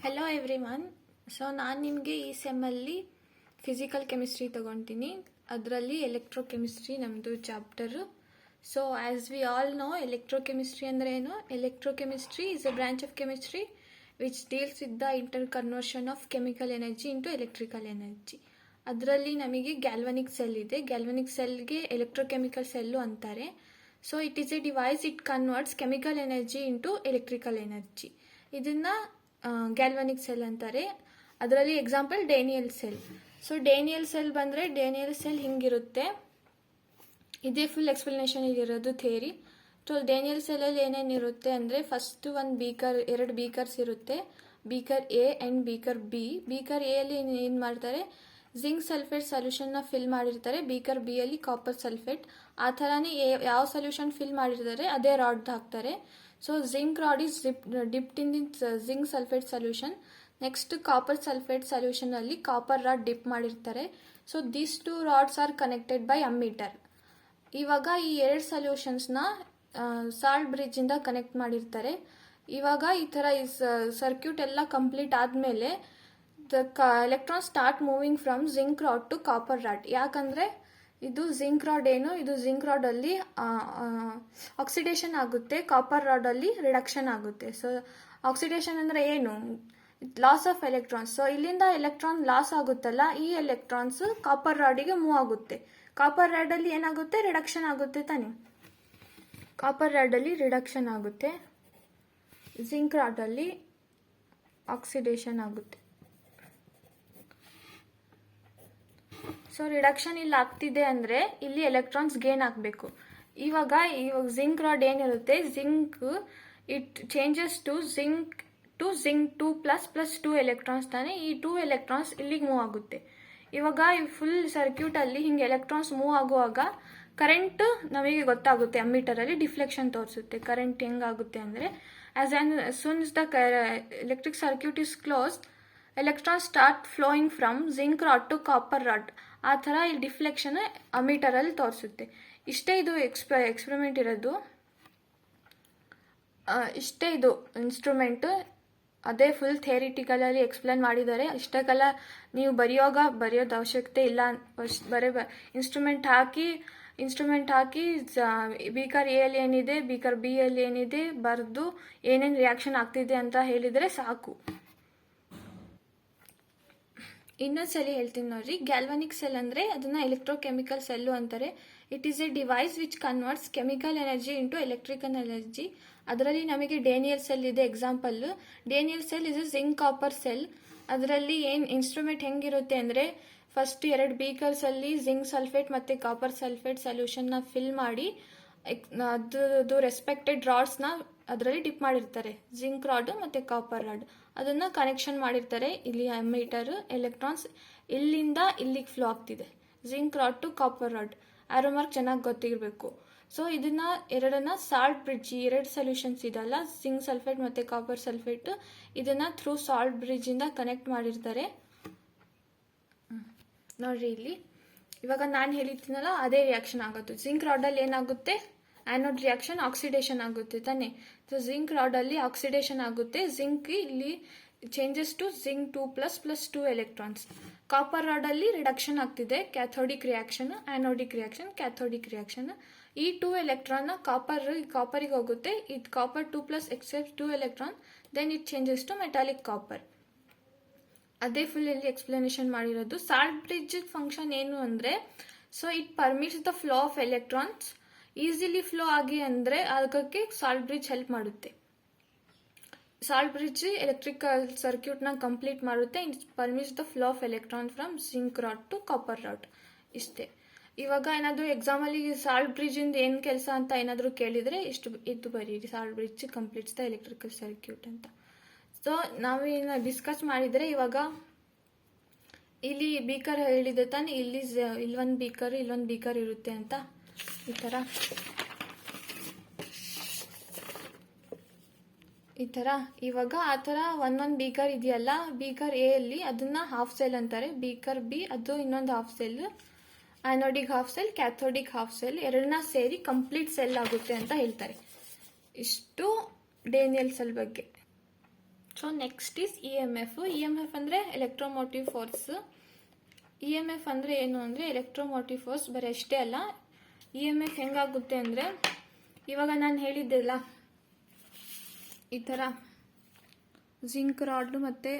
Hello everyone. So ನಾನು ನಿಮಗೆ ಈ ಸೆಮ್ಮಲ್ಲಿ ಫಿಸಿಕಲ್ ಕೆಮಿಸ್ಟ್ರಿ ತೊಗೊತೀನಿ. ಅದರಲ್ಲಿ ಎಲೆಕ್ಟ್ರೋಕೆಮಿಸ್ಟ್ರಿ ನಮ್ಮದು chapter. So as we all know, electrochemistry ಅಂದರೆ ಏನು? Electrochemistry is a branch of chemistry which deals with the inter conversion of chemical energy into electrical energy. ಅದರಲ್ಲಿ ನಮಗೆ ಗ್ಯಾಲ್ವನಿಕ್ cell ಇದೆ. ಗ್ಯಾಲ್ವನಿಕ್ ಸೆಲ್ಗೆ ಎಲೆಕ್ಟ್ರೋಕೆಮಿಕಲ್ ಸೆಲ್ಲು ಅಂತಾರೆ. So it is A device, it converts chemical energy into electrical energy. ಇದನ್ನು ಗ್ಯಾಲ್ವನಿಕ್ cell ಅಂತಾರೆ. ಅದರಲ್ಲಿ example Daniel cell. So Daniel cell ಬಂದರೆ Daniel cell ಹಿಂಗಿರುತ್ತೆ. ಇದೇ full explanation ಇಲ್ಲಿರೋದು ಥಿಯರಿ. ಸೊ ಡೇನಿಯಲ್ ಸೆಲ್ಲಲ್ಲಿ ಏನೇನಿರುತ್ತೆ ಅಂದರೆ, ಫಸ್ಟ್ ಎರಡು ಬೀಕರ್ಸ್ ಇರುತ್ತೆ. Beaker A and beaker B. Beaker A ಅಲ್ಲಿ ಏನು ಮಾಡ್ತಾರೆ, ಜಿಂಕ್ ಸಲ್ಫೇಟ್ ಸೊಲ್ಯೂಷನ್ನ ಫಿಲ್ ಮಾಡಿರ್ತಾರೆ. ಬೀಕರ್ ಬಿ ಅಲ್ಲಿ ಕಾಪರ್ ಸಲ್ಫೇಟ್. ಆ ಥರನೇ ಯಾವ ಸೊಲ್ಯೂಷನ್ ಫಿಲ್ ಮಾಡಿರ್ತಾರೆ ಅದೇ ರಾಡ್ ಹಾಕ್ತಾರೆ. So zinc rod is dipped in the zinc sulphate solution. Next copper sulphate solution ಅಲ್ಲಿ ಕಾಪರ್ ರಾಡ್ ಡಿಪ್ ಮಾಡಿರ್ತಾರೆ. So these two rods are connected by ammeter. ಇವಾಗ ಈ ಎರಡು ಸೊಲ್ಯೂಷನ್ಸ್ನ ಸಾಲ್ಟ್ ಬ್ರಿಡ್ಜಿಂದ ಕನೆಕ್ಟ್ ಮಾಡಿರ್ತಾರೆ. ಇವಾಗ ಈ ಥರ ಈ ಸರ್ಕ್ಯೂಟ್ ಎಲ್ಲ ಕಂಪ್ಲೀಟ್ ಆದಮೇಲೆ the electron start moving from zinc rod to copper rod. ಯಾಕಂದರೆ ಇದು ಜಿಂಕ್ ರಾಡ್ ಇದು ಜಿಂಕ್ ರಾಡಲ್ಲಿ ಆಕ್ಸಿಡೇಷನ್ ಆಗುತ್ತೆ, ಕಾಪರ್ ರಾಡಲ್ಲಿ ರಿಡಕ್ಷನ್ ಆಗುತ್ತೆ. ಸೊ ಆಕ್ಸಿಡೇಷನ್ ಅಂದರೆ ಏನು? Loss of electrons. ಸೊ ಇಲ್ಲಿಂದ ಎಲೆಕ್ಟ್ರಾನ್ ಲಾಸ್ ಆಗುತ್ತಲ್ಲ, ಈ ಎಲೆಕ್ಟ್ರಾನ್ಸ್ ಕಾಪರ್ ರಾಡಿಗೆ ಮೂವ್ ಆಗುತ್ತೆ. ಕಾಪರ್ ರಾಡಲ್ಲಿ ಏನಾಗುತ್ತೆ? ರಿಡಕ್ಷನ್ ಆಗುತ್ತೆ ತಾನೆ. ಕಾಪರ್ ರಾಡಲ್ಲಿ ರಿಡಕ್ಷನ್ ಆಗುತ್ತೆ, ಜಿಂಕ್ ರಾಡಲ್ಲಿ ಆಕ್ಸಿಡೇಷನ್ ಆಗುತ್ತೆ. ಸೊ ರಿಡಕ್ಷನ್ ಇಲ್ಲಿ ಆಗ್ತಿದೆ ಅಂದರೆ ಇಲ್ಲಿ ಎಲೆಕ್ಟ್ರಾನ್ಸ್ ಗೇನ್ ಆಗಬೇಕು. ಇವಾಗ ಜಿಂಕ್ ರಾಡ್ ಏನಿರುತ್ತೆ, zinc it changes to zinc 2++2 electrons ತಾನೆ. ಈ 2 ಎಲೆಕ್ಟ್ರಾನ್ಸ್ ಇಲ್ಲಿಗೆ ಮೂವ್ ಆಗುತ್ತೆ. ಇವಾಗ ಈ ಫುಲ್ ಸರ್ಕ್ಯೂಟಲ್ಲಿ ಹಿಂಗೆ ಎಲೆಕ್ಟ್ರಾನ್ಸ್ ಮೂವ್ ಆಗುವಾಗ ಕರೆಂಟ್ ನಮಗೆ ಗೊತ್ತಾಗುತ್ತೆ. ಅಮ್ಮೀಟರಲ್ಲಿ ಡಿಫ್ಲೆಕ್ಷನ್ ತೋರಿಸುತ್ತೆ. ಕರೆಂಟ್ ಹೆಂಗಾಗುತ್ತೆ ಅಂದರೆ, soon the electric circuit is closed, electron start flowing from zinc rod to copper rod. ಆ ಥರ ಇಲ್ಲಿ ಡಿಫ್ಲೆಕ್ಷನ್ ಅಮೀಟರಲ್ಲಿ ತೋರಿಸುತ್ತೆ. ಇಷ್ಟೇ ಇದು ಎಕ್ಸ್ಪೆರಿಮೆಂಟ್ ಇರೋದು. ಇಷ್ಟೇ ಇದು ಇನ್ಸ್ಟ್ರೂಮೆಂಟು. ಅದೇ ಫುಲ್ ಥಿಯರಿಟಿಕಲಲ್ಲಿ ಎಕ್ಸ್ಪ್ಲೇನ್ ಮಾಡಿದ್ದಾರೆ. ಇಷ್ಟಕ್ಕೆಲ್ಲ ನೀವು ಬರೆಯೋದು ಅವಶ್ಯಕತೆ ಇಲ್ಲ. ಇನ್ಸ್ಟ್ರೂಮೆಂಟ್ ಹಾಕಿ ಬೀಕರ್ ಎ ಅಲ್ಲಿ ಏನಿದೆ, ಬೀಕರ್ ಬಿ ಅಲ್ಲಿ ಏನಿದೆ ಬರೆದು ಏನೇನು ರಿಯಾಕ್ಷನ್ ಆಗ್ತಿದೆ ಅಂತ ಹೇಳಿದರೆ ಸಾಕು. ಇನ್ನೊಂದ್ಸಲಿ ಹೇಳ್ತೀನಿ ನೋಡ್ರಿ. ಗ್ಯಾಲ್ವನಿಕ್ ಸೆಲ್ ಅಂದರೆ ಅದನ್ನು ಎಲೆಕ್ಟ್ರೋಕೆಮಿಕಲ್ ಸೆಲ್ಲು ಅಂತಾರೆ. It is A device which converts chemical energy into electrical energy. ಅದರಲ್ಲಿ ನಮಗೆ ಡೇನಿಯಲ್ ಸೆಲ್ ಇದೆ example. Daniel cell is A zinc copper cell. ಅದರಲ್ಲಿ ಏನು ಇನ್ಸ್ಟ್ರೂಮೆಂಟ್ ಹೆಂಗಿರುತ್ತೆ ಅಂದರೆ, ಫಸ್ಟ್ ಎರಡು ಬೀಕರ್ಸಲ್ಲಿ ಜಿಂಕ್ ಸಲ್ಫೇಟ್ ಮತ್ತು ಕಾಪರ್ ಸಲ್ಫೇಟ್ ಸೊಲ್ಯೂಷನ್ನ ಫಿಲ್ ಮಾಡಿ ಅದು ರೆಸ್ಪೆಕ್ಟೆಡ್ ರಾಡ್ಸ್ನ ಅದರಲ್ಲಿ ಡಿಪ್ ಮಾಡಿರ್ತಾರೆ. ಜಿಂಕ್ ರಾಡ್ ಮತ್ತು ಕಾಪರ್ ರಾಡ್ ಅದನ್ನು ಕನೆಕ್ಷನ್ ಮಾಡಿರ್ತಾರೆ. ಇಲ್ಲಿ ಅಮ್ಮೀಟರ್, ಎಲೆಕ್ಟ್ರಾನ್ಸ್ ಇಲ್ಲಿಂದ ಇಲ್ಲಿಗೆ ಫ್ಲೋ ಆಗ್ತಿದೆ, zinc rod to copper rod. Arrow mark ಚೆನ್ನಾಗಿ ಗೊತ್ತಿರಬೇಕು. ಸೊ ಎರಡನ್ನ ಸಾಲ್ಟ್ ಬ್ರಿಡ್ಜ್, ಎರಡು ಸೊಲ್ಯೂಷನ್ಸ್ ಇದಲ್ಲ, ಜಿಂಕ್ ಸಲ್ಫೇಟ್ ಮತ್ತು ಕಾಪರ್ ಸಲ್ಫೇಟ್, ಇದನ್ನು ಥ್ರೂ ಸಾಲ್ಟ್ ಬ್ರಿಡ್ಜಿಂದ ಕನೆಕ್ಟ್ ಮಾಡಿರ್ತಾರೆ. ನೋಡ್ರಿ ಇಲ್ಲಿ ಇವಾಗ ನಾನು ಹೇಳಿದ್ದೀನಲ್ಲ ಅದೇ ರಿಯಾಕ್ಷನ್ ಆಗುತ್ತೆ. ಜಿಂಕ್ ರಾಡಲ್ಲಿ ಏನಾಗುತ್ತೆ, ಆ್ಯನೋಡ್ ರಿಯಾಕ್ಷನ್, ಆಕ್ಸಿಡೇಷನ್ ಆಗುತ್ತೆ ತಾನೆ. ಸೊ ಜಿಂಕ್ ರಾಡಲ್ಲಿ ಆಕ್ಸಿಡೇಷನ್ ಆಗುತ್ತೆ. ಜಿಂಕ್ ಇಲ್ಲಿ changes to zinc 2++2 electrons. Copper ರಾಡಲ್ಲಿ ರಿಡಕ್ಷನ್ ಆಗ್ತಿದೆ, cathodic reaction, anodic reaction, cathodic reaction. ಈ 2 ಎಲೆಕ್ಟ್ರಾನ್ನ ಕಾಪರಿಗೆ ಹೋಗುತ್ತೆ. ಇದು copper 2+2 electron, then it changes to metallic copper. ಅದೇ ಫುಲ್ ಇಲ್ಲಿ ಎಕ್ಸ್ಪ್ಲನೇಷನ್ ಮಾಡಿರೋದು. ಸಾಲ್ಟ್ ಬ್ರಿಡ್ಜ್ ಫಂಕ್ಷನ್ ಏನು ಅಂದರೆ, so it permits the flow of electrons easily flow ಆಗಿ ಅಂದರೆ ಅದಕ್ಕೆ ಸಾಲ್ಟ್ ಬ್ರಿಡ್ಜ್ ಹೆಲ್ಪ್ ಮಾಡುತ್ತೆ. ಸಾಲ್ಟ್ ಬ್ರಿಡ್ಜ್ ಎಲೆಕ್ಟ್ರಿಕಲ್ ಸರ್ಕ್ಯೂಟ್ನ ಕಂಪ್ಲೀಟ್ ಮಾಡುತ್ತೆ. It permits the flow of electron from zinc rod to copper rod. ಇಷ್ಟೇ. ಇವಾಗ ಏನಾದರೂ ಎಕ್ಸಾಮಲ್ಲಿ ಸಾಲ್ಟ್ ಬ್ರಿಡ್ಜಿಂದ ಏನು ಕೆಲಸ ಅಂತ ಏನಾದರೂ ಕೇಳಿದರೆ ಇದು ಬರೀರಿ, salt bridge completes the electrical circuit ಅಂತ. ಸೊ ನಾವೇನು ಡಿಸ್ಕಸ್ ಮಾಡಿದರೆ, ಇವಾಗ ಇಲ್ಲಿ ಬೀಕರ್ ಹೇಳಿದೆ ತಾನೆ, ಇಲ್ಲೊಂದು ಬೀಕರ್ ಇರುತ್ತೆ ಅಂತ. ಈ ಥರ ಇವಾಗ ಆ ಥರ ಒಂದೊಂದು ಬೀಕರ್ ಇದೆಯಲ್ಲ, ಬೀಕರ್ ಎ ಅಲ್ಲಿ ಅದನ್ನು ಹಾಫ್ ಸೆಲ್ ಅಂತಾರೆ. ಬೀಕರ್ ಬಿ ಅದು ಇನ್ನೊಂದು half cell, anodic half cell, cathodic half cell, ಎರಡನ್ನ ಸೇರಿ ಕಂಪ್ಲೀಟ್ ಸೆಲ್ ಆಗುತ್ತೆ ಅಂತ ಹೇಳ್ತಾರೆ. ಇಷ್ಟು ಡೇನಿಯಲ್ ಸೆಲ್ ಬಗ್ಗೆ. So next is E M F ಅಂದರೆ electromotive force. E M F ಅಂದರೆ ಏನು ಅಂದರೆ ಎಲೆಕ್ಟ್ರೋಮೋಟಿವ್ ಫೋರ್ಸ್ ಬರೀ ಅಷ್ಟೇ ಅಲ್ಲ. ಇ ಎಮ್ ಎಫ್ ಹೆಂಗಾಗುತ್ತೆ ಅಂದರೆ ಇವಾಗ ನಾನು ಹೇಳಿದ್ದೆಲ್ಲ ಈ ಥರ ಜಿಂಕ್ ರಾಡ್ ಮತ್ತು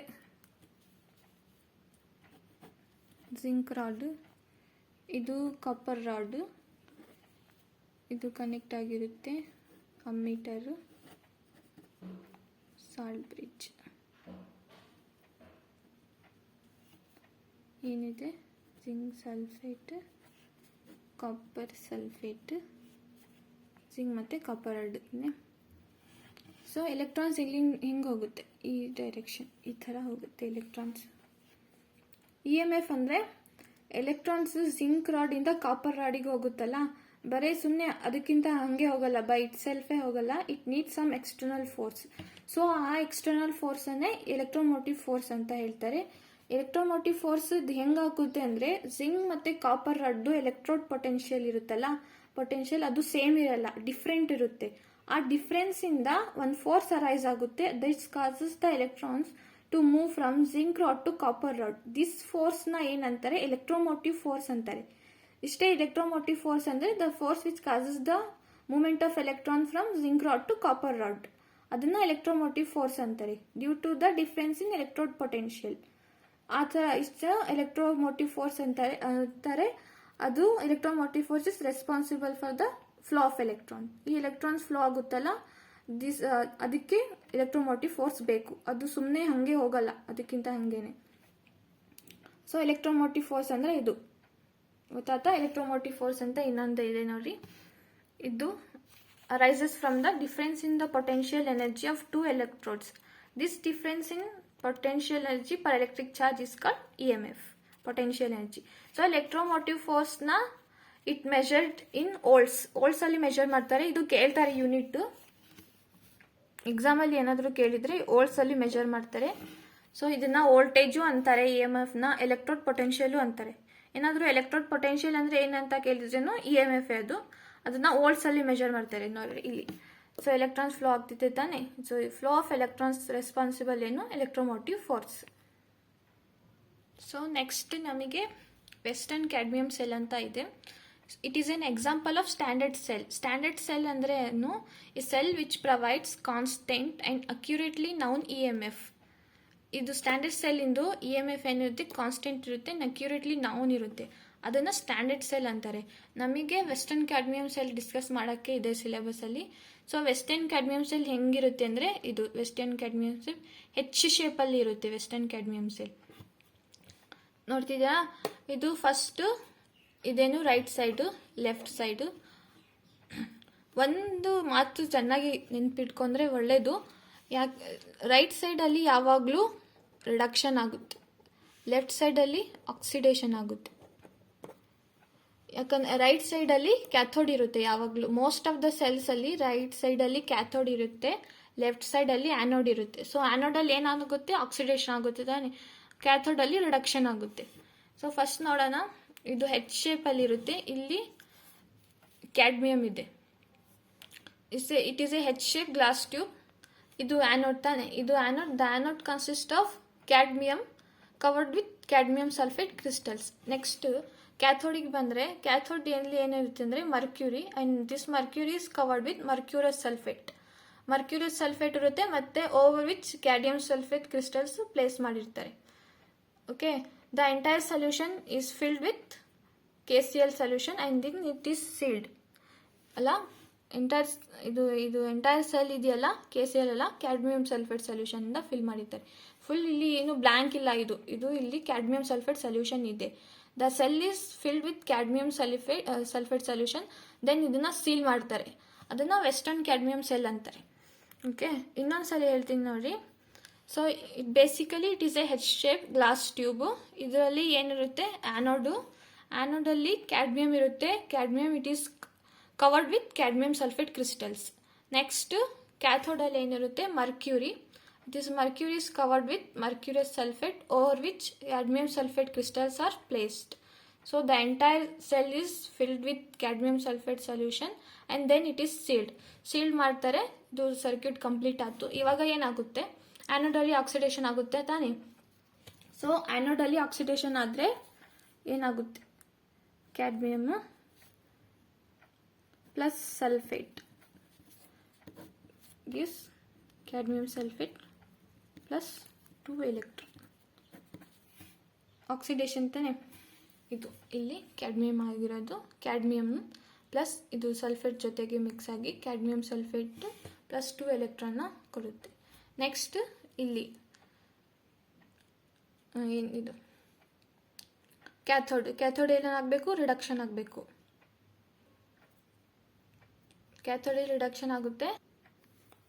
ಜಿಂಕ್ ರಾಡ್, ಇದು ಕಾಪರ್ ರಾಡ್, ಇದು ಕನೆಕ್ಟ್ ಆಗಿರುತ್ತೆ ಅಮ್ಮೀಟರು, ಸಾಲ್ಟ್ ಬ್ರಿಡ್ಜ್ ಏನಿದೆ, zinc sulphate, copper sulphate, zinc ಮತ್ತು ಕಾಪರ್ ರಾಡ್. ಸೊ ಎಲೆಕ್ಟ್ರಾನ್ಸ್ ಇಲ್ಲಿ ಹಿಂಗೆ ಹೋಗುತ್ತೆ, ಈ ಡೈರೆಕ್ಷನ್ ಈ ಥರ ಹೋಗುತ್ತೆ ಎಲೆಕ್ಟ್ರಾನ್ಸ್. ಇ ಎಮ್ ಎಫ್ ಅಂದರೆ ಎಲೆಕ್ಟ್ರಾನ್ಸ್ ಜಿಂಕ್ ರಾಡಿಂದ ಕಾಪರ್ ರಾಡಿಗೆ ಹೋಗುತ್ತಲ್ಲ, ಬರೀ ಸುಮ್ಮನೆ ಅದಕ್ಕಿಂತ ಹಾಗೆ ಹೋಗಲ್ಲ, ಬೈ ಇಟ್ ಸೆಲ್ಫೇ ಹೋಗಲ್ಲ, it need some external force. So ಆ ಎಕ್ಸ್ಟರ್ನಲ್ ಫೋರ್ಸನ್ನೇ ಎಲೆಕ್ಟ್ರೋಮೋಟಿವ್ ಫೋರ್ಸ್ ಅಂತ ಹೇಳ್ತಾರೆ. ಎಲೆಕ್ಟ್ರೋಮೋಟಿವ್ ಫೋರ್ಸ್ ಹೆಂಗಾಗುತ್ತೆ ಅಂದರೆ ಜಿಂಕ್ ಮತ್ತು ಕಾಪರ್ ರಾಡ್ಡು ಎಲೆಕ್ಟ್ರೋಡ್ ಪೊಟೆನ್ಷಿಯಲ್ ಇರುತ್ತಲ್ಲ, ಪೊಟೆನ್ಷಿಯಲ್ ಅದು ಸೇಮ್ ಇರಲ್ಲ, ಡಿಫ್ರೆಂಟ್ ಇರುತ್ತೆ. ಆ ಡಿಫ್ರೆನ್ಸಿಂದ ಒಂದು ಫೋರ್ಸ್ ಅರೈಸ್ ಆಗುತ್ತೆ, this causes the electrons to move from zinc rod to copper rod. This ಫೋರ್ಸ್ನ ಏನಂತಾರೆ, ಎಲೆಕ್ಟ್ರೋಮೋಟಿವ್ ಫೋರ್ಸ್ ಅಂತಾರೆ. ಇಷ್ಟೇ ಎಲೆಕ್ಟ್ರೋಮೋಟಿವ್ ಫೋರ್ಸ್ ಅಂದರೆ the force which causes the movement of electron from zinc rod to copper rod, ಅದನ್ನ electromotive force ಅಂತಾರೆ, due to the difference in electrode potential. ಆ ಥರ ಇಷ್ಟ ಎಲೆಕ್ಟ್ರೋಮೋಟಿವ್ ಫೋರ್ಸ್ ಅಂತಾರೆ. ಅದು electromotive force is responsible for the flow of electron. ಈ electrons flow ಆಗುತ್ತಲ್ಲ, ಅದಕ್ಕೆ ಎಲೆಕ್ಟ್ರೋಮೋಟಿವ್ ಫೋರ್ಸ್ ಬೇಕು, ಅದು ಸುಮ್ಮನೆ ಹಾಗೆ ಹೋಗಲ್ಲ, ಅದಕ್ಕಿಂತ ಹಾಗೇನೆ. ಸೊ ಎಲೆಕ್ಟ್ರೋಮೋಟಿವ್ ಫೋರ್ಸ್ ಅಂದರೆ ಇದು ಗೊತ್ತಾಯ್ತಾ. ಎಲೆಕ್ಟ್ರೋಮೋಟಿವ್ ಫೋರ್ಸ್ ಅಂತ ಇನ್ನೊಂದು ಇದೆ ನೋಡಿ, ಇದು arises from the difference in the potential energy of two electrodes. This difference in potential energy per electric charge is called EMF, potential energy. So electromotive force na it measured in volts. volts ಅಲ್ಲಿ measure ಮಾಡ್ತಾರೆ. ಇದು ಕೇಳ್ತಾರೆ unit exam ಅಲ್ಲಿ ಏನಾದರೂ ಕೇಳಿದ್ರೆ volts ಅಲ್ಲಿ measure ಮಾಡ್ತಾರೆ. So ಇದನ್ನ ವೋಲ್ಟೇಜು ಅಂತಾರೆ, ಇ ಎಮ್ ಎಫ್ ನ ಎಲೆಕ್ಟ್ರೋಡ್ ಪೊಟೆನ್ಷಿಯಲು ಅಂತಾರೆ. ಏನಾದರೂ ಎಲೆಕ್ಟ್ರೋಡ್ ಪೊಟೆನ್ಷಿಯಲ್ ಅಂದ್ರೆ ಏನಂತ ಕೇಳಿದ್ರೇನು ಇ ಎಮ್ ಎಫ್ ಅದನ್ನ ವೋಲ್ಟ್ಸ್ ಅಲ್ಲಿ ಮೆಜರ್ ಮಾಡ್ತಾರೆ ನೋಡಿ ಇಲ್ಲಿ. ಸೊ ಎಲೆಕ್ಟ್ರಾನ್ಸ್ ಫ್ಲೋ ಆಗ್ತಿದೆ ತಾನೆ, so flow of electrons responsible ಏನು, ಎಲೆಕ್ಟ್ರೋಮೋಟಿವ್ ಫೋರ್ಸ್. ಸೊ ನೆಕ್ಸ್ಟ್ ನಮಗೆ ವೆಸ್ಟರ್ನ್ ಕ್ಯಾಡ್ಮಿಯಂ ಸೆಲ್ ಅಂತ ಇದೆ. It is an example of standard cell. Standard cell ಅಂದ್ರೆ ಏನು, ಈ cell which provides constant and accurately noun E M F. ಇದು standard cell ಇಂದು E M F ಏನಿರುತ್ತೆ, constant ಇರುತ್ತೆ, accurately noun ಇರುತ್ತೆ, ಅದನ್ನು ಸ್ಟ್ಯಾಂಡರ್ಡ್ ಸೆಲ್ ಅಂತಾರೆ. ನಮಗೆ ವೆಸ್ಟರ್ನ್ ಕ್ಯಾಡ್ಮಿಯಂ ಸೆಲ್ ಡಿಸ್ಕಸ್ ಮಾಡೋಕ್ಕೆ ಇದೆ ಸಿಲೆಬಸ್ ಅಲ್ಲಿ. ಸೊ ವೆಸ್ಟರ್ನ್ ಕ್ಯಾಡ್ಮಿಯಂ ಸೆಲ್ ಹೆಂಗಿರುತ್ತೆ ಅಂದರೆ ಇದು ವೆಸ್ಟರ್ನ್ ಕ್ಯಾಡ್ಮಿಯಂ ಸೆಲ್ ಹೆಚ್ ಶೇಪಲ್ಲಿ ಇರುತ್ತೆ. ವೆಸ್ಟರ್ನ್ ಕ್ಯಾಡ್ಮಿಯಂ ಸೆಲ್ ನೋಡ್ತಿದ್ಯಾ, ಇದು ಫಸ್ಟ್ ಇದೇನು ರೈಟ್ ಸೈಡು, ಲೆಫ್ಟ್ ಸೈಡು. ಒಂದು ಮಾತು ಚೆನ್ನಾಗಿ ನೆನ್ಪಿಟ್ಕೊಂಡ್ರೆ ಒಳ್ಳೆಯದು, ಯಾಕೆ ರೈಟ್ ಸೈಡಲ್ಲಿ ಯಾವಾಗಲೂ ರಿಡಕ್ಷನ್ ಆಗುತ್ತೆ, ಲೆಫ್ಟ್ ಸೈಡಲ್ಲಿ ಆಕ್ಸಿಡೇಷನ್ ಆಗುತ್ತೆ. ಯಾಕಂದ್ರೆ ರೈಟ್ ಸೈಡಲ್ಲಿ ಕ್ಯಾಥೋಡ್ ಇರುತ್ತೆ ಯಾವಾಗಲೂ. ಮೋಸ್ಟ್ ಆಫ್ ದ ಸೆಲ್ಸಲ್ಲಿ ರೈಟ್ ಸೈಡಲ್ಲಿ ಕ್ಯಾಥೋಡ್ ಇರುತ್ತೆ, ಲೆಫ್ಟ್ ಸೈಡಲ್ಲಿ ಆ್ಯನೋಡ್ ಇರುತ್ತೆ. ಸೊ ಆ್ಯನೋಡಲ್ಲಿ ಏನಾಗುತ್ತೆ, ಆಕ್ಸಿಡೇಷನ್ ಆಗುತ್ತೆ ತಾನೆ, ಕ್ಯಾಥೋಡಲ್ಲಿ ರಿಡಕ್ಷನ್ ಆಗುತ್ತೆ. ಸೊ ಫಸ್ಟ್ ನೋಡೋಣ, ಇದು ಹೆಚ್ ಶೇಪಲ್ಲಿ ಇರುತ್ತೆ, ಇಲ್ಲಿ ಕ್ಯಾಡ್ಮಿಯಂ ಇದೆ. It is a H shape glass tube. ಇದು ಆ್ಯನೋಡ್ ತಾನೆ, ಇದು anode. The anode consist of cadmium covered with cadmium sulphate crystals. Next ಕ್ಯಾಥೋಡಿಗೆ ಬಂದರೆ, ಕ್ಯಾಥೋಡ್ ಎಲ್ಲಿ ಏನಿರುತ್ತೆ ಅಂದರೆ mercury, and this mercury is covered with mercurous sulphate. Mercurous sulphate ಇರುತ್ತೆ, ಮತ್ತು over which cadmium sulphate crystals place ಮಾಡಿರ್ತಾರೆ. Okay, the entire solution is filled with KCl solution and then it is sealed ಅಲ್ಲ. ಇದು entire cell ಇದೆಯಲ್ಲ, KCl ಅಲ್ಲ, cadmium sulphate ಸೊಲ್ಯೂಷನಿಂದ fill ಮಾಡಿರ್ತಾರೆ. Full ಇಲ್ಲಿ ಏನು ಬ್ಲ್ಯಾಂಕ್ ಇಲ್ಲ, ಇದು ಇಲ್ಲಿ ಕ್ಯಾಡ್ಮಿಯಂ ಸಲ್ಫೇಟ್ ಸೊಲ್ಯೂಷನ್ ಇದೆ. The cell is filled with cadmium sulphate solution. Then ಇದನ್ನು ಸೀಲ್ ಮಾಡ್ತಾರೆ, ಅದನ್ನು ವೆಸ್ಟರ್ನ್ ಕ್ಯಾಡ್ಮಿಯಂ ಸೆಲ್ ಅಂತಾರೆ. ಓಕೆ, ಇನ್ನೊಂದ್ಸಲ ಹೇಳ್ತೀನಿ ನೋಡಿ. So basically it is a H shape glass tube. ಇದರಲ್ಲಿ ಏನಿರುತ್ತೆ, ಆ್ಯನೋಡಲ್ಲಿ ಕ್ಯಾಡ್ಮಿಯಂ ಇರುತ್ತೆ. Cadmium it is covered with cadmium sulphate crystals. Next ಕ್ಯಾಥೋಡಲ್ಲಿ ಏನಿರುತ್ತೆ, mercury. This mercury is covered with mercurous sulfate over which cadmium sulfate crystals are placed. So the entire cell is filled with cadmium sulfate solution and then it is sealed. Sealed ಮಾಡ್ತಾರೆ, ಇದು circuit complete ಆಯ್ತು. ಇವಾಗ ಏನಾಗುತ್ತೆ, ಆ್ಯನೋಡಲ್ಲಿ oxidation ಆಗುತ್ತೆ ತಾನೇ. So ಆ್ಯನೋಡಲ್ಲಿ oxidation ಆದರೆ ಏನಾಗುತ್ತೆ, cadmium plus sulphate gives cadmium sulfate plus 2 electron. Oxidation ತಾನೆ, ಇದು ಇಲ್ಲಿ ಕ್ಯಾಡ್ಮಿಯಮ್ ಆಗಿರೋದು, ಕ್ಯಾಡ್ಮಿಯಮ್ ಪ್ಲಸ್ ಇದು ಸಲ್ಫೇಟ್ ಜೊತೆಗೆ ಮಿಕ್ಸ್ ಆಗಿ ಕ್ಯಾಡ್ಮಿಯಮ್ ಸಲ್ಫೇಟ್ ಪ್ಲಸ್ 2 ಎಲೆಕ್ಟ್ರಾನ್ನ ಕೊಡುತ್ತೆ. ನೆಕ್ಸ್ಟ್ ಇಲ್ಲಿ ಏನಿದು ಕ್ಯಾಥೋಡ್ ಏನಾಗಬೇಕು, ರಿಡಕ್ಷನ್ ಆಗಬೇಕು. ಕ್ಯಾಥೋಡ್ ರಿಡಕ್ಷನ್ ಆಗುತ್ತೆ.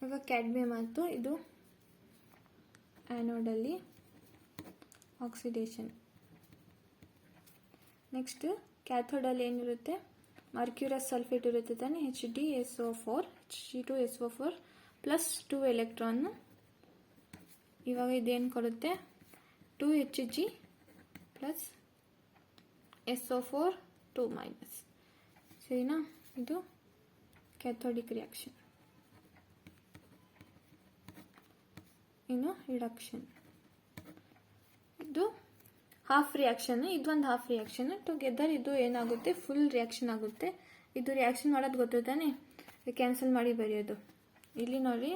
ಈಗ ಕ್ಯಾಡ್ಮಿಯಮ್ ಆಯಿತು, ಇದು ಆ್ಯನೋಡಲ್ಲಿ ಆಕ್ಸಿಡೇಷನ್. ನೆಕ್ಸ್ಟ್ ಕ್ಯಾಥೋಡಲ್ಲಿ ಏನಿರುತ್ತೆ, ಮರ್ಕ್ಯೂರಸ್ ಸಲ್ಫೇಟ್ ಇರುತ್ತೆ ತಾನೆ, H2SO4 ಪ್ಲಸ್ 2 ಎಲೆಕ್ಟ್ರಾನ್. ಇವಾಗ ಇದೇನು ಕೊಡುತ್ತೆ, 2Hg ಪ್ಲಸ್ SO4 2-. ಸರಿನಾ, ಇದು ಕ್ಯಾಥೋಡಿಕ್ ರಿಯಾಕ್ಷನ್. ಇನ್ನು ರಿಡಕ್ಷನ್, ಇದು ಹಾಫ್ ರಿಯಾಕ್ಷನ್, ಇದೊಂದು ಹಾಫ್ ರಿಯಾಕ್ಷನ್. ಟುಗೆದರ್ ಇದು ಏನಾಗುತ್ತೆ, ಫುಲ್ ರಿಯಾಕ್ಷನ್ ಆಗುತ್ತೆ. ಇದು ರಿಯಾಕ್ಷನ್ ಮಾಡೋದು ಗೊತ್ತಾನೆ, ಕ್ಯಾನ್ಸಲ್ ಮಾಡಿ ಬರೆಯೋದು. ಇಲ್ಲಿ ನೋಡಿ,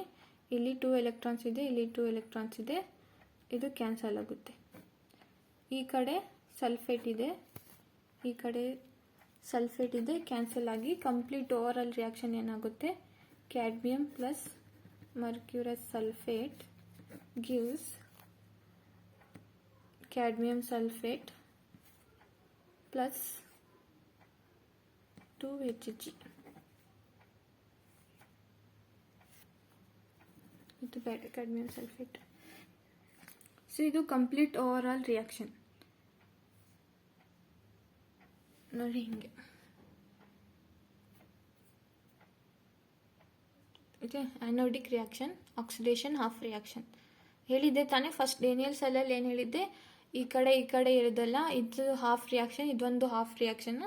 ಇಲ್ಲಿ 2 ಎಲೆಕ್ಟ್ರಾನ್ಸ್ ಇದೆ, ಇಲ್ಲಿ 2 ಎಲೆಕ್ಟ್ರಾನ್ಸ್ ಇದೆ, ಇದು ಕ್ಯಾನ್ಸಲ್ ಆಗುತ್ತೆ. ಈ ಕಡೆ ಸಲ್ಫೇಟ್ ಇದೆ, ಈ ಕಡೆ ಸಲ್ಫೇಟ್ ಇದೆ, ಕ್ಯಾನ್ಸಲ್ ಆಗಿ ಕಂಪ್ಲೀಟ್ ಓವರ್ ರಿಯಾಕ್ಷನ್ ಏನಾಗುತ್ತೆ, cadmium plus mercurous sulphate gives cadmium sulfate plus 2Hg. ಇದು ಬೇಡ, cadmium sulfate. ಸೊ ಇದು ಕಂಪ್ಲೀಟ್ ಓವರ್ ಆಲ್ ರಿಯಾಕ್ಷನ್ ನೋಡಿ ಹಿಂಗೆ. Okay, anodic reaction, oxidation, half reaction ಹೇಳಿದ್ದೆ ತಾನೇ. ಫಸ್ಟ್ ಡೇನಿಯಲ್ ಸೆಲ್ಲಲ್ಲಿ ಏನು ಹೇಳಿದ್ದೆ, ಈ ಕಡೆ ಇರೋದಲ್ಲ, ಇದು ಹಾಫ್ ರಿಯಾಕ್ಷನ್, ಇದೊಂದು half reaction,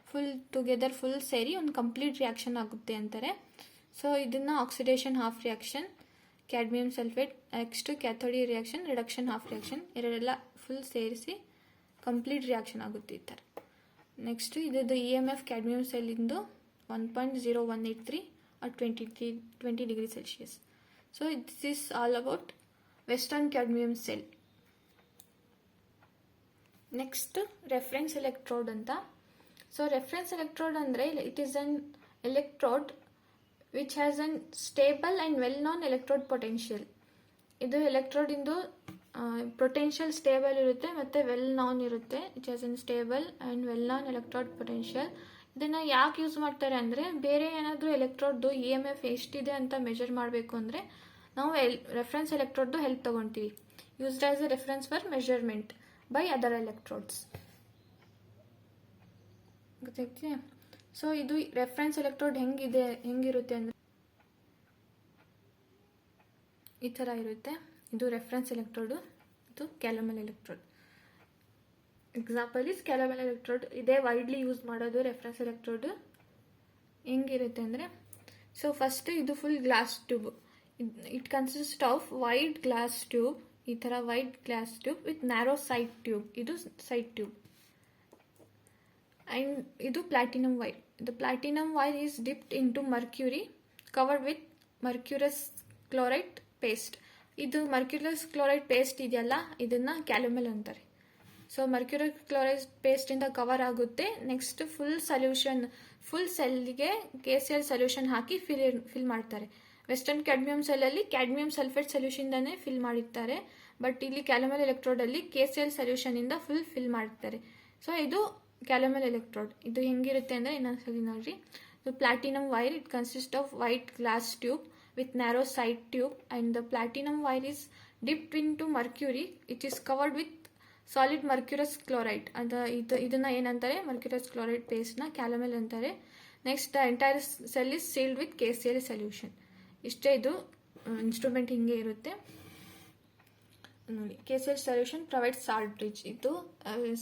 full together full ಸೇರಿ ಒಂದು ಕಂಪ್ಲೀಟ್ ರಿಯಾಕ್ಷನ್ ಆಗುತ್ತೆ ಅಂತಾರೆ. ಸೊ ಇದನ್ನು oxidation half reaction, cadmium sulphate, next cathodic reaction, reduction half reaction, ಎರಡೆಲ್ಲ ಫುಲ್ ಸೇರಿಸಿ ಕಂಪ್ಲೀಟ್ ರಿಯಾಕ್ಷನ್ ಆಗುತ್ತೆ ಈ ಥರ. ನೆಕ್ಸ್ಟ್ ಇದು EMF ಕ್ಯಾಡ್ಮಿಯಮ್ ಸೆಲ್ಲಿಂದು 1.0183 or 20 degree Celsius. So this is all about Western cadmium cell. Next, reference electrode anta. So reference electrode andre it is an electrode which has a stable and well known electrode potential. Idu electrode indu potential stable irutte matte well known irutte. It has a stable and well known electrode potential. ಇದನ್ನು ಯಾಕೆ use ಮಾಡ್ತಾರೆ ಅಂದರೆ, ಬೇರೆ ಏನಾದರೂ ಎಲೆಕ್ಟ್ರೋಡ್ದು EMF ಎಷ್ಟಿದೆ ಅಂತ measure ಮಾಡಬೇಕು ಅಂದರೆ ನಾವು ರೆಫರೆನ್ಸ್ ಎಲೆಕ್ಟ್ರೋಡ್ದು ಹೆಲ್ಪ್ ತೊಗೊತೀವಿ. Used as a reference for measurement by other electrodes. ಗೊತ್ತಾಗ್ತಿ? ಸೊ ಇದು ರೆಫರೆನ್ಸ್ ಎಲೆಕ್ಟ್ರೋಡ್ ಹೆಂಗಿರುತ್ತೆ ಅಂದರೆ ಈ ಥರ ಇರುತ್ತೆ. ಇದು ರೆಫರೆನ್ಸ್ ಎಲೆಕ್ಟ್ರೋಡು, ಇದು calomel electrode. Example is calomel electrode. ಇದೇ ವೈಡ್ಲಿ ಯೂಸ್ ಮಾಡೋದು ರೆಫರೆನ್ಸ್ ಎಲೆಕ್ಟ್ರೋಡ್. ಹೆಂಗಿರುತ್ತೆ ಅಂದರೆ, ಸೊ ಫಸ್ಟ್ ಇದು full glass tube. It consist of wide glass tube, ಈ ಥರ wide glass tube with narrow side tube. ಇದು ಸೈಡ್ ಟ್ಯೂಬ್. ಆ್ಯಂಡ್ ಇದು platinum wire. The platinum wire is dipped into mercury covered with mercurous chloride paste. ಇದು mercurous chloride paste ಇದೆಯಲ್ಲ, ಇದನ್ನು calomel ಅಂತಾರೆ. So mercurous chloride ಪೇಸ್ಟಿಂದ cover ಆಗುತ್ತೆ. Next full ಸೆಲ್ಗೆ KCl solution ಹಾಕಿ ಫಿಲ್ ಮಾಡ್ತಾರೆ. ವೆಸ್ಟರ್ನ್ ಕ್ಯಾಡ್ಮಿಯಮ್ ಸೆಲ್ಲಲ್ಲಿ ಕ್ಯಾಡ್ಮಿಯಮ್ ಸಲ್ಫೇಟ್ ಸೊಲ್ಯೂಷನ್ದಾನೇ ಫಿಲ್ ಮಾಡಿರ್ತಾರೆ. ಬಟ್ ಇಲ್ಲಿ ಕ್ಯಾಲಮಲ್ ಎಲೆಕ್ಟ್ರೋಡಲ್ಲಿ KCl ಸೊಲ್ಯೂಷನಿಂದ ಫಿಲ್ ಮಾಡ್ತಾರೆ. ಸೊ ಇದು ಕ್ಯಾಲಮಲ್ ಎಲೆಕ್ಟ್ರೋಡ್. ಇದು ಹೆಂಗಿರುತ್ತೆ ಅಂದರೆ ಇನ್ನೊಂದ್ಸಲಿ ನೋಡ್ರಿ. Platinum wire, it consist of white glass tube with narrow side tube and the platinum wire is dipped into mercury. It is covered with solid mercurous chloride. ಇದನ್ನ ಏನಂತಾರೆ, mercurous chloride ಪೇಸ್ಟ್ನ calomel ಅಂತಾರೆ. Next the entire cell is sealed with KCl solution. ಇಷ್ಟೇ, ಇದು instrument ಹಿಂಗೆ ಇರುತ್ತೆ ನೋಡಿ. KCl solution provide salt bridge. ಇದು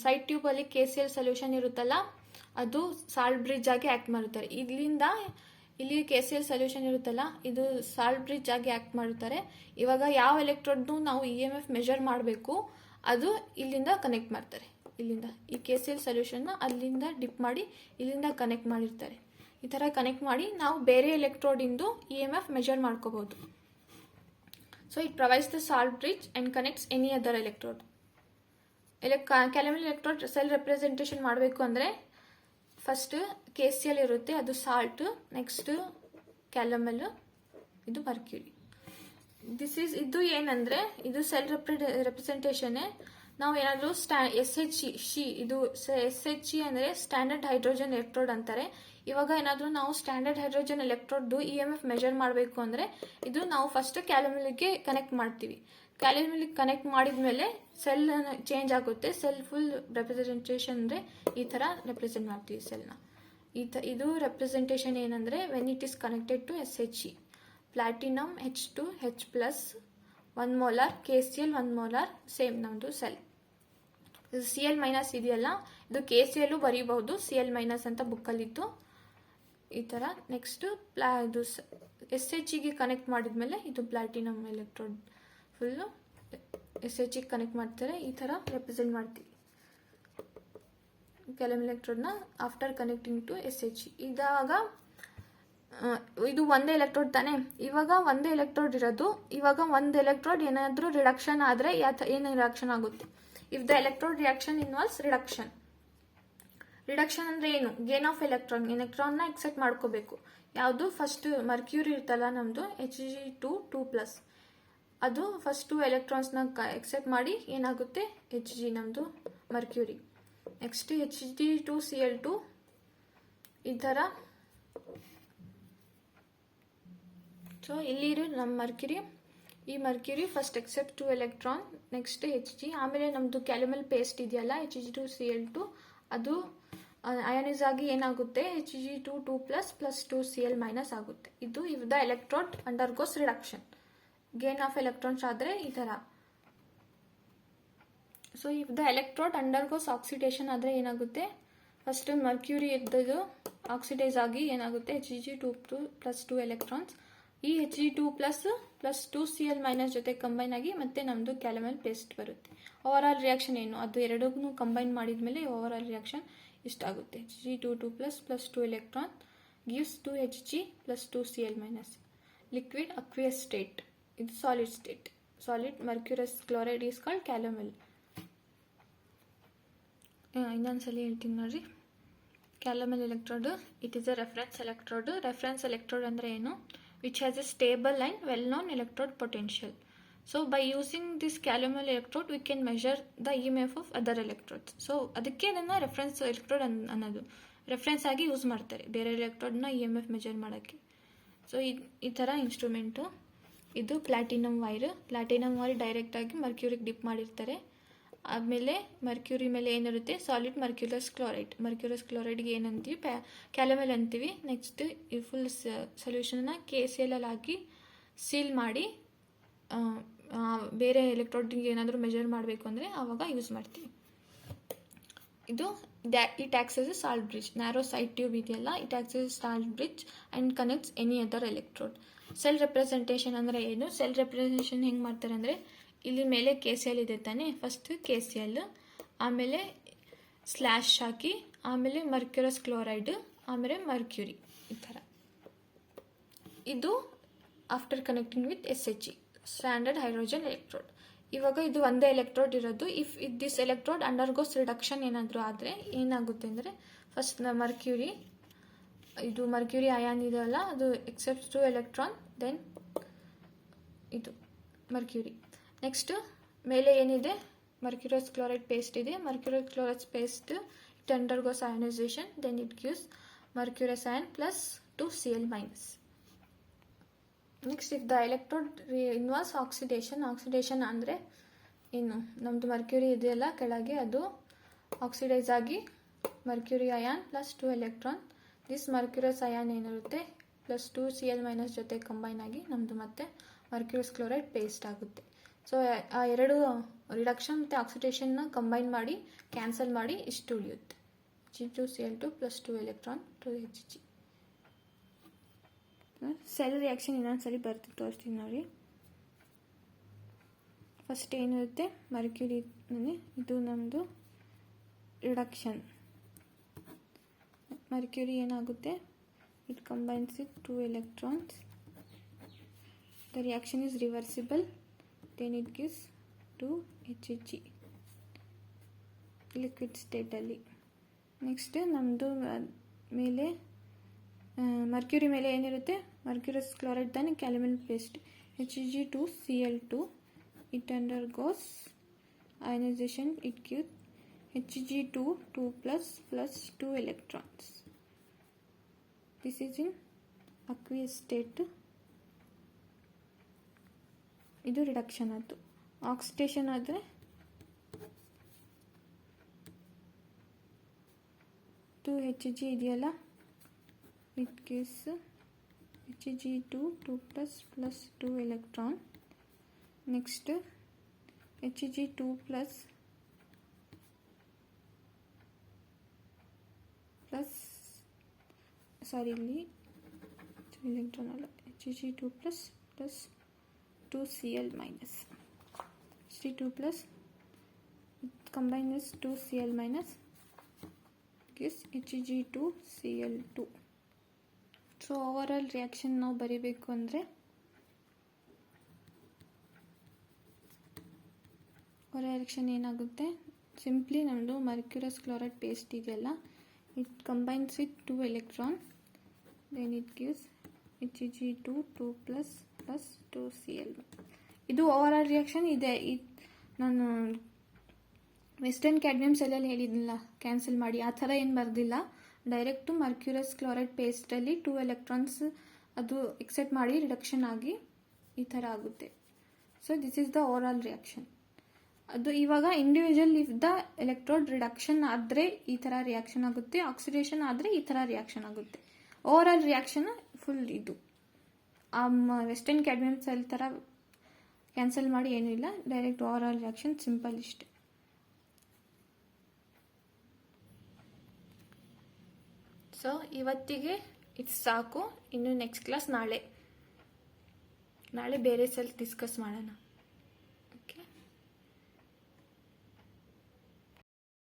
ಸೈಡ್ ಟ್ಯೂಬಲ್ಲಿ KCl ಸೊಲ್ಯೂಷನ್ ಇರುತ್ತಲ್ಲ, ಅದು ಸಾಲ್ಟ್ ಬ್ರಿಡ್ಜ್ ಆಗಿ ಆ್ಯಕ್ಟ್ ಮಾಡುತ್ತಾರೆ. ಇಲ್ಲಿಂದ ಇಲ್ಲಿ KCl ಸೊಲ್ಯೂಷನ್ ಇರುತ್ತಲ್ಲ, ಇದು ಸಾಲ್ಟ್ ಬ್ರಿಡ್ಜ್ ಆಗಿ ಆಕ್ಟ್ ಮಾಡುತ್ತಾರೆ. ಇವಾಗ ಯಾವ ಎಲೆಕ್ಟ್ರೋಡ್ನು ನಾವು EMF ಮೆಜರ್ ಮಾಡಬೇಕು ಅದು ಇಲ್ಲಿಂದ ಕನೆಕ್ಟ್ ಮಾಡ್ತಾರೆ. ಇಲ್ಲಿಂದ ಈ KCl ಸೊಲ್ಯೂಷನ್ನ ಅಲ್ಲಿಂದ ಡಿಪ್ ಮಾಡಿ ಇಲ್ಲಿಂದ ಕನೆಕ್ಟ್ ಮಾಡಿರ್ತಾರೆ. ಈ ಥರ ಕನೆಕ್ಟ್ ಮಾಡಿ ನಾವು ಬೇರೆ ಎಲೆಕ್ಟ್ರೋಡಿಂದು EMF ಮೆಜರ್ ಮಾಡ್ಕೋಬಹುದು. So it provides the salt bridge and connects any other electrode. Calomel electrode cell representation ಮಾಡಬೇಕು ಅಂದರೆ ಫಸ್ಟ್ KCl ಇರುತ್ತೆ, ಅದು ಸಾಲ್ಟ್, ನೆಕ್ಸ್ಟ್ ಕ್ಯಾಲಮಲ್, ಇದು ಮರ್ಕ್ಯೂರಿ. ಇದು ಏನಂದ್ರೆ ಇದು ಸೆಲ್ ರೆಪ್ರೆಸೆಂಟೇಷನ್. ನಾವು ಏನಾದರೂ SHE, ಇದು SHE ಅಂದರೆ ಸ್ಟ್ಯಾಂಡರ್ಡ್ ಹೈಡ್ರೋಜನ್ ಎಲೆಕ್ಟ್ರೋಡ್ ಅಂತಾರೆ. ಇವಾಗ ಏನಾದರೂ ನಾವು ಸ್ಟ್ಯಾಂಡರ್ಡ್ ಹೈಡ್ರೋಜನ್ ಎಲೆಕ್ಟ್ರೋಡ್ದು EMF ಮೆಜರ್ ಮಾಡಬೇಕು ಅಂದರೆ ಇದು ನಾವು ಫಸ್ಟ್ ಕ್ಯಾಲಮಲ್ಗೆ ಕನೆಕ್ಟ್ ಮಾಡ್ತೀವಿ. ಕ್ಯಾಲಮಲ್ಗೆ ಕನೆಕ್ಟ್ ಮಾಡಿದ್ಮೇಲೆ ಸೆಲ್ ಚೇಂಜ್ ಆಗುತ್ತೆ. ಸೆಲ್ ಫುಲ್ ರೆಪ್ರೆಸೆಂಟೇಷನ್ ಅಂದರೆ ಈ ಥರ ರೆಪ್ರೆಸೆಂಟ್ ಮಾಡ್ತೀವಿ ಸೆಲ್ನ. ಇದು ರೆಪ್ರೆಸೆಂಟೇಷನ್ ಏನಂದರೆ when it is connected to SHE, platinum H2 H+, 1 molar, KCl 1 molar, same ನಮ್ಮದು ಸೆಲ್. ಇದು Cl- ಇದೆಯಲ್ಲ, ಇದು KCl ಬರೀಬಹುದು, Cl- ಅಂತ ಬುಕ್ಕಲ್ಲಿತ್ತು ಈ ಥರ. ನೆಕ್ಸ್ಟ್ ಇದು SHEಗೆ ಕನೆಕ್ಟ್ ಮಾಡಿದ್ಮೇಲೆ ಇದು ಪ್ಲಾಟಿನಮ್ ಎಲೆಕ್ಟ್ರೋಡ್ ಫುಲ್ಲು SHEಗೆ ಕನೆಕ್ಟ್ ಮಾಡ್ತಾರೆ. ಈ ಥರ ರೆಪ್ರೆಸೆಂಟ್ ಮಾಡ್ತೀವಿ ಕೆಲವು ಎಲೆಕ್ಟ್ರೋಡ್ನ ಆಫ್ಟರ್ ಕನೆಕ್ಟಿಂಗ್ ಟು SHE. ಇದಾಗ ಇದು ಒಂದೇ ಎಲೆಕ್ಟ್ರೋಡ್ ತಾನೆ, ಇವಾಗ ಒಂದೇ ಎಲೆಕ್ಟ್ರೋಡ್ ಇರೋದು. ಇವಾಗ ಒಂದು ಎಲೆಕ್ಟ್ರೋಡ್ ಏನಾದರೂ ರಿಡಕ್ಷನ್ ಆದರೆ ಏನು ರಿಡಕ್ಷನ್ ಆಗುತ್ತೆ? If the electrode reaction involves reduction. Reduction ಅಂದರೆ ಏನು? ಗೇನ್ ಆಫ್ ಎಲೆಕ್ಟ್ರಾನ್ನ ಎಕ್ಸೆಪ್ಟ್ ಮಾಡ್ಕೋಬೇಕು. ಯಾವುದು? ಫಸ್ಟ್ ಮರ್ಕ್ಯೂರಿ ಇರ್ತಲ್ಲ ನಮ್ಮದು Hg2 2+, ಅದು ಫಸ್ಟ್ 2 ಎಲೆಕ್ಟ್ರಾನ್ಸ್ನ ಎಕ್ಸೆಪ್ಟ್ ಮಾಡಿ ಏನಾಗುತ್ತೆ? Hg ನಮ್ಮದು ಮರ್ಕ್ಯೂರಿ. ನೆಕ್ಸ್ಟ್ Hg2Cl2 ಈ ಥರ. ಸೊ ಇಲ್ಲಿರೋ ನಮ್ಮ ಮರ್ಕ್ಯೂರಿ, ಈ mercury first except 2 electron, next Hg. ಆಮೇಲೆ ನಮ್ಮದು ಕ್ಯಾಲಮಲ್ ಪೇಸ್ಟ್ ಇದೆಯಲ್ಲ Hg2Cl2, ಅದು ಅಯಾನೈಸ್ ಆಗಿ ಏನಾಗುತ್ತೆ? Hg2 2+ 2Cl- ಆಗುತ್ತೆ. ಇದು if the electrode undergoes reduction. Gain of electrons ಆದರೆ ಈ ಥರ. So if the electrode undergoes oxidation ಆದರೆ ಏನಾಗುತ್ತೆ? ಫಸ್ಟ್ ಮರ್ಕ್ಯೂರಿ ಇದ್ದದ್ದು ಆಕ್ಸಿಡೈಸ್ ಆಗಿ ಏನಾಗುತ್ತೆ? Hg2 + 2 ಎಲೆಕ್ಟ್ರಾನ್ಸ್, ಈ Hg2 + 2Cl- ಜೊತೆ ಕಂಬೈನ್ ಆಗಿ ಮತ್ತೆ ನಮ್ಮದು ಕ್ಯಾಲಮಲ್ ಪೇಸ್ಟ್ ಬರುತ್ತೆ. ಓವರ್ ಆಲ್ ರಿಯಾಕ್ಷನ್ ಏನು? ಅದು ಎರಡನ್ನೂ ಕಂಬೈನ್ ಮಾಡಿದ್ಮೇಲೆ ಓವರ್ ಆಲ್ ರಿಯಾಕ್ಷನ್ ಇಷ್ಟಾಗುತ್ತೆ. Hg2 + 2 electron gives 2Hg + 2Cl-. Liquid aqueous state, ಇದು solid state. Solid mercurous chloride is called calomel. ಇನ್ನೊಂದ್ಸಲಿ ಹೇಳ್ತೀನಿ ನೋಡ್ರಿ. Calomel electrode it is a reference electrode. Reference electrode ಅಂದರೆ ಏನು? which has a stable and well-known electrode potential. So by using this calomel electrode we can measure the EMF of other electrodes. So ಅದಕ್ಕೆ ಅದನ್ನು reference electrode ಅನ್ನೋದು. Reference ಆಗಿ use ಮಾಡ್ತಾರೆ ಬೇರೆ ಎಲೆಕ್ಟ್ರೋಡ್ನ EMF measure ಮಾಡೋಕ್ಕೆ. So ಈ ಥರ ಇನ್ಸ್ಟ್ರೂಮೆಂಟು. ಇದು ಪ್ಲಾಟಿನಮ್ ವೈರ್ ಡೈರೆಕ್ಟಾಗಿ ಮರ್ಕ್ಯೂರಿಗೆ ಡಿಪ್ ಮಾಡಿರ್ತಾರೆ. ಆಮೇಲೆ ಮರ್ಕ್ಯೂರಿ ಮೇಲೆ ಏನಿರುತ್ತೆ? ಸಾಲಿಡ್ ಮರ್ಕ್ಯೂರಸ್ ಕ್ಲೋರೈಡ್ಗೆ ಏನಂತೀವಿ? ಕ್ಯಾಲಮಲ್ ಅಂತೀವಿ. ನೆಕ್ಸ್ಟ್ ಈ ಫುಲ್ ಸೊಲ್ಯೂಷನ್ನ KCl ಹಾಕಿ ಸೀಲ್ ಮಾಡಿ ಬೇರೆ ಎಲೆಕ್ಟ್ರೋಡ್ಗೆ ಏನಾದರೂ ಮೆಜರ್ ಮಾಡಬೇಕು ಅಂದರೆ ಆವಾಗ ಯೂಸ್ ಮಾಡ್ತೀವಿ. ಇದು it acts as a salt bridge. Narrow side tube ಇದೆಯಲ್ಲ, it acts as a salt bridge and connects any other electrode. Cell representation ಅಂದರೆ ಏನು? ಸೆಲ್ ರೆಪ್ರೆಸೆಂಟೇಷನ್ ಹೆಂಗೆ ಮಾಡ್ತಾರೆ ಅಂದರೆ, ಇಲ್ಲಿ ಮೇಲೆ KCl ಇದೆ ತಾನೆ, ಫಸ್ಟ್ KCl, ಆಮೇಲೆ ಸ್ಲ್ಯಾಶ್ ಹಾಕಿ, ಆಮೇಲೆ ಮರ್ಕ್ಯೂರಸ್ ಕ್ಲೋರೈಡ್, ಆಮೇಲೆ ಮರ್ಕ್ಯೂರಿ, ಈ ಥರ. ಇದು after connecting with SHE, standard hydrogen electrode. ಇವಾಗ ಇದು ಒಂದೇ ಎಲೆಕ್ಟ್ರೋಡ್ ಇರೋದು. If this electrode undergoes reduction ಏನಾದರೂ ಆದರೆ ಏನಾಗುತ್ತೆ ಅಂದರೆ, ಫಸ್ಟ್ ಮರ್ಕ್ಯೂರಿ, ಇದು ಮರ್ಕ್ಯೂರಿ ಅಯಾನ್ ಇದೆಯಲ್ಲ, ಅದು ಎಕ್ಸೆಪ್ಟ್ಸ್ 2 ಎಲೆಕ್ಟ್ರಾನ್, ದೆನ್ ಇದು ಮರ್ಕ್ಯೂರಿ. ನೆಕ್ಸ್ಟ್ ಮೇಲೆ ಏನಿದೆ? ಮರ್ಕ್ಯೂರಸ್ ಕ್ಲೋರೈಡ್ ಪೇಸ್ಟ್ ಇದೆ. Mercurous chloride paste it undergoes ionisation, then it gives mercurous ion + 2Cl-. Next if the electrode involves oxidation ಅಂದರೆ ಏನು? ನಮ್ಮದು ಮರ್ಕ್ಯೂರಿ ಇದೆಯಲ್ಲ ಕೆಳಗೆ, ಅದು ಆಕ್ಸಿಡೈಸ್ ಆಗಿ mercury ion + 2 electron. This mercurous ion ಏನಿರುತ್ತೆ + 2Cl- ಜೊತೆ ಕಂಬೈನ್ ಆಗಿ ನಮ್ಮದು ಮತ್ತೆ ಮರ್ಕ್ಯೂರಸ್ ಕ್ಲೋರೈಡ್ ಪೇಸ್ಟ್ ಆಗುತ್ತೆ. ಸೊ ಆ ಎರಡು ರಿಡಕ್ಷನ್ ಮತ್ತು ಆಕ್ಸಿಡೇಷನ್ನ ಕಂಬೈನ್ ಮಾಡಿ ಕ್ಯಾನ್ಸಲ್ ಮಾಡಿ ಇಷ್ಟು ಉಳಿಯುತ್ತೆ. Hg2Cl2 + 2 electron 2Hg. Cell reaction ಇನ್ನೊಂದ್ಸರಿ ಬರ್ತಿತ್ತು ತೋರಿಸ್ತೀನಿ ನೋಡಿ. ಫಸ್ಟ್ ಏನಿರುತ್ತೆ ಮರ್ಕ್ಯೂರಿ, ಇದು ನಮ್ಮದು ರಿಡಕ್ಷನ್. ಮರ್ಕ್ಯೂರಿ ಏನಾಗುತ್ತೆ, it combines with 2 electrons. The reaction is reversible, then it gives 2 Hg liquid ಸ್ಟೇಟಲ್ಲಿ. ನೆಕ್ಸ್ಟ್ ನಮ್ಮದು ಮೇಲೆ ಮರ್ಕ್ಯೂರಿ ಮೇಲೆ ಏನಿರುತ್ತೆ, ಮರ್ಕ್ಯೂರಸ್ ಕ್ಲೋರೈಡ್ ತಾನೆ calomel paste, Hg2Cl2. It undergoes ionization, it gives Hg2 2+ 2 electrons. This is in aqueous state. ಇದು reduction ಆಯಿತು. Oxidation ಆದರೆ 2 Hg ಇದೆಯಲ್ಲ, it gives Hg2 2+ 2 electron. Next Hg2 plus ಇಲ್ಲಿ ಎಲೆಕ್ಟ್ರಾನ್ ಅಲ್ಲ, Hg2 plus 2Cl minus, Hg2 plus combine with 2Cl minus gives Hg2Cl2. So overall reaction ನಾವು ಬರೀಬೇಕು ಅಂದರೆ reaction ಏನಾಗುತ್ತೆ, ಸಿಂಪ್ಲಿ ನಮ್ಮದು ಮರ್ಕ್ಯೂರಸ್ ಕ್ಲೋರೈಡ್ ಪೇಸ್ಟ್ ಇದೆಯಲ್ಲ, it combines with 2 electron, then it gives Hg2 2+ 2Cl. ಇದು over all reaction ಇದೆ. ನಾನು western cadmium ಸೆಲ್ಲಲ್ಲಿ ಹೇಳಿದ್ನಲ್ಲ ಕ್ಯಾನ್ಸಲ್ ಮಾಡಿ, ಆ ಥರ ಏನು ಬರೆದಿಲ್ಲ. ಡೈರೆಕ್ಟು ಮರ್ಕ್ಯೂರಸ್ ಕ್ಲೋರೈಡ್ ಪೇಸ್ಟಲ್ಲಿ 2 electrons ಅದು ಎಕ್ಸೆಪ್ಟ್ ಮಾಡಿ ರಿಡಕ್ಷನ್ ಆಗಿ ಈ ಥರ ಆಗುತ್ತೆ. So this is the over all reaction. ಅದು ಇವಾಗ individual if the electrode reduction ಆದರೆ ಈ ಥರ ರಿಯಾಕ್ಷನ್ ಆಗುತ್ತೆ, ಆಕ್ಸಿಡೇಷನ್ ಆದರೆ ಈ ಥರ ರಿಯಾಕ್ಷನ್ ಆಗುತ್ತೆ. ಓವರ್ ಆಲ್ ರಿಯಾಕ್ಷನ್ ಫುಲ್ ಇದು. ವೆಸ್ಟರ್ನ್ ಕ್ಯಾಡ್ಮಿಯಮ್ ಸೆಲ್ ಥರ ಕ್ಯಾನ್ಸಲ್ ಮಾಡಿ ಏನೂ ಇಲ್ಲ, direct over all reaction simple ಇಷ್ಟೆ. ಸೊ ಇವತ್ತಿಗೆ ಇದು ಸಾಕು. ಇನ್ನು ನೆಕ್ಸ್ಟ್ ಕ್ಲಾಸ್ ನಾಳೆ ಬೇರೆ ಸೆಲ್ ಡಿಸ್ಕಸ್ ಮಾಡೋಣ.